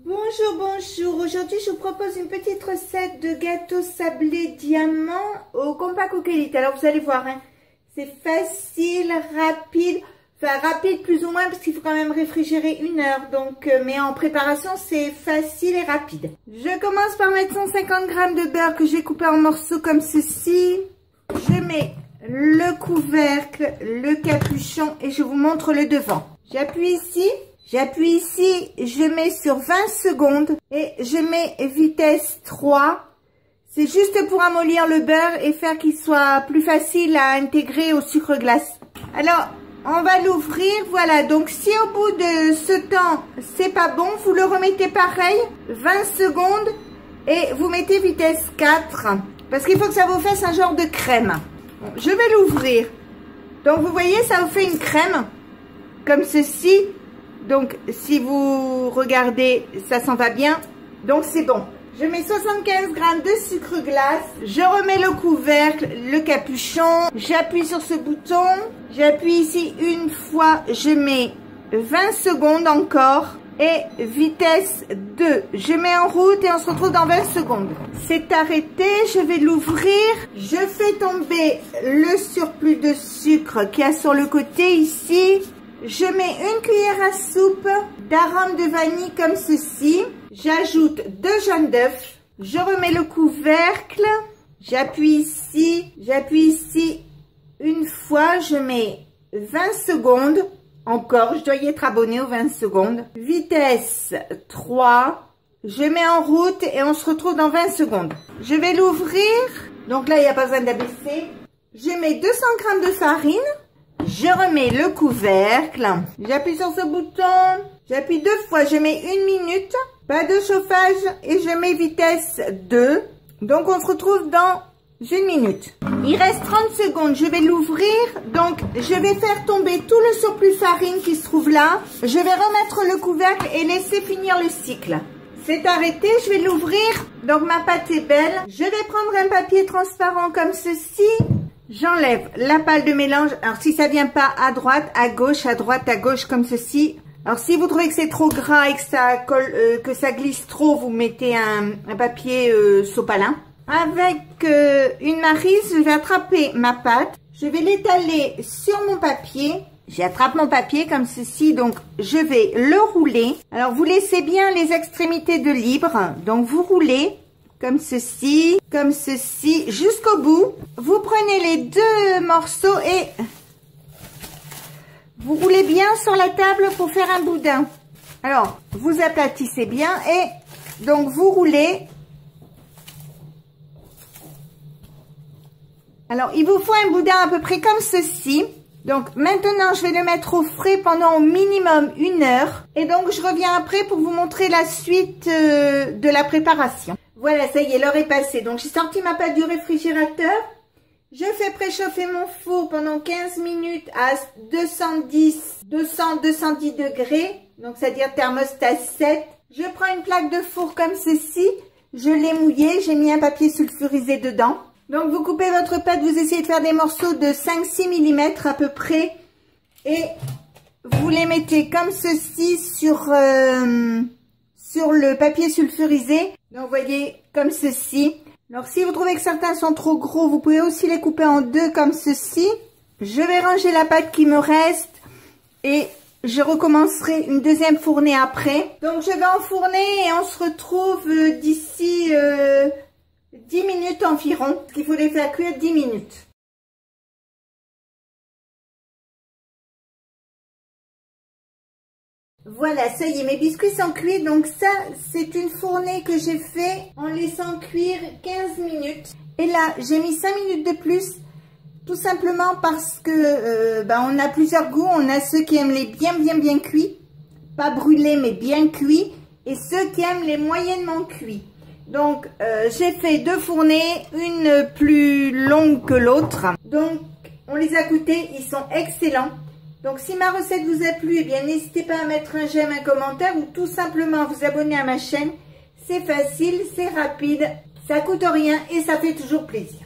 Bonjour, bonjour. Aujourd'hui, je vous propose une petite recette de gâteau sablé diamant au compas coquelite. Alors, vous allez voir, hein, c'est facile, rapide. Enfin, rapide plus ou moins parce qu'il faut quand même réfrigérer 1 heure. Donc, mais en préparation, c'est facile et rapide. Je commence par mettre 150 g de beurre que j'ai coupé en morceaux comme ceci. Je mets le couvercle, le capuchon et je vous montre le devant. J'appuie ici, je mets sur 20 secondes et je mets vitesse 3. C'est juste pour amollir le beurre et faire qu'il soit plus facile à intégrer au sucre glace. Alors, on va l'ouvrir, voilà. Donc, si au bout de ce temps, c'est pas bon, vous le remettez pareil, 20 secondes et vous mettez vitesse 4. Parce qu'il faut que ça vous fasse un genre de crème. Bon, je vais l'ouvrir. Donc, vous voyez, ça vous fait une crème comme ceci. Donc, si vous regardez, ça s'en va bien. Donc, c'est bon. Je mets 75 g de sucre glace. Je remets le couvercle, le capuchon. J'appuie sur ce bouton. J'appuie ici une fois. Je mets 20 secondes encore. Et vitesse 2. Je mets en route et on se retrouve dans 20 secondes. C'est arrêté. Je vais l'ouvrir. Je fais tomber le surplus de sucre qu'il y a sur le côté ici. Je mets une cuillère à soupe d'arôme de vanille comme ceci. J'ajoute 2 jaunes d'œufs. Je remets le couvercle. J'appuie ici une fois. Je mets 20 secondes. Encore, je dois y être abonné aux 20 secondes. Vitesse 3. Je mets en route et on se retrouve dans 20 secondes. Je vais l'ouvrir. Donc là, il n'y a pas besoin d'abaisser. Je mets 200 g de farine. Je remets le couvercle. J'appuie sur ce bouton. J'appuie 2 fois. Je mets 1 minute. Pas de chauffage. Et je mets vitesse 2. Donc, on se retrouve dans 1 minute. Il reste 30 secondes. Je vais l'ouvrir. Donc, je vais faire tomber tout le surplus farine qui se trouve là. Je vais remettre le couvercle et laisser finir le cycle. C'est arrêté. Je vais l'ouvrir. Donc, ma pâte est belle. Je vais prendre un papier transparent comme ceci. J'enlève la pâte de mélange. Alors, si ça vient pas à droite, à gauche, à droite, à gauche, comme ceci. Alors, si vous trouvez que c'est trop gras et que ça colle, que ça glisse trop, vous mettez un papier sopalin. Avec une maryse, je vais attraper ma pâte. Je vais l'étaler sur mon papier. J'attrape mon papier comme ceci. Donc, je vais le rouler. Alors, vous laissez bien les extrémités de libre. Donc, vous roulez. Comme ceci, jusqu'au bout. Vous prenez les 2 morceaux et vous roulez bien sur la table pour faire un boudin. Alors, vous aplatissez bien et donc vous roulez. Alors, il vous faut un boudin à peu près comme ceci. Donc, maintenant, je vais le mettre au frais pendant au minimum 1 heure. Et donc, je reviens après pour vous montrer la suite de la préparation. Voilà, ça y est, l'heure est passée. Donc, j'ai sorti ma pâte du réfrigérateur. Je fais préchauffer mon four pendant 15 minutes à 210 degrés. Donc, c'est-à-dire thermostat 7. Je prends une plaque de four comme ceci. Je l'ai mouillée. J'ai mis un papier sulfurisé dedans. Donc, vous coupez votre pâte. Vous essayez de faire des morceaux de 5-6 mm à peu près. Et vous les mettez comme ceci sur le papier sulfurisé. Donc, vous voyez, comme ceci. Alors, si vous trouvez que certains sont trop gros, vous pouvez aussi les couper en 2 comme ceci. Je vais ranger la pâte qui me reste et je recommencerai une deuxième fournée après. Donc, je vais enfourner et on se retrouve d'ici 10 minutes environ. Il faut les faire cuire 10 minutes. Voilà, ça y est, mes biscuits sont cuits. Donc ça, c'est une fournée que j'ai fait en laissant cuire 15 minutes. Et là, j'ai mis 5 minutes de plus, tout simplement parce que on a plusieurs goûts. On a ceux qui aiment les bien cuits, pas brûlés mais bien cuits, et ceux qui aiment les moyennement cuits. Donc, j'ai fait 2 fournées, une plus longue que l'autre. Donc, on les a goûtés, ils sont excellents. Donc, si ma recette vous a plu, eh bien, n'hésitez pas à mettre un j'aime, un commentaire ou tout simplement vous abonner à ma chaîne. C'est facile, c'est rapide, ça coûte rien et ça fait toujours plaisir.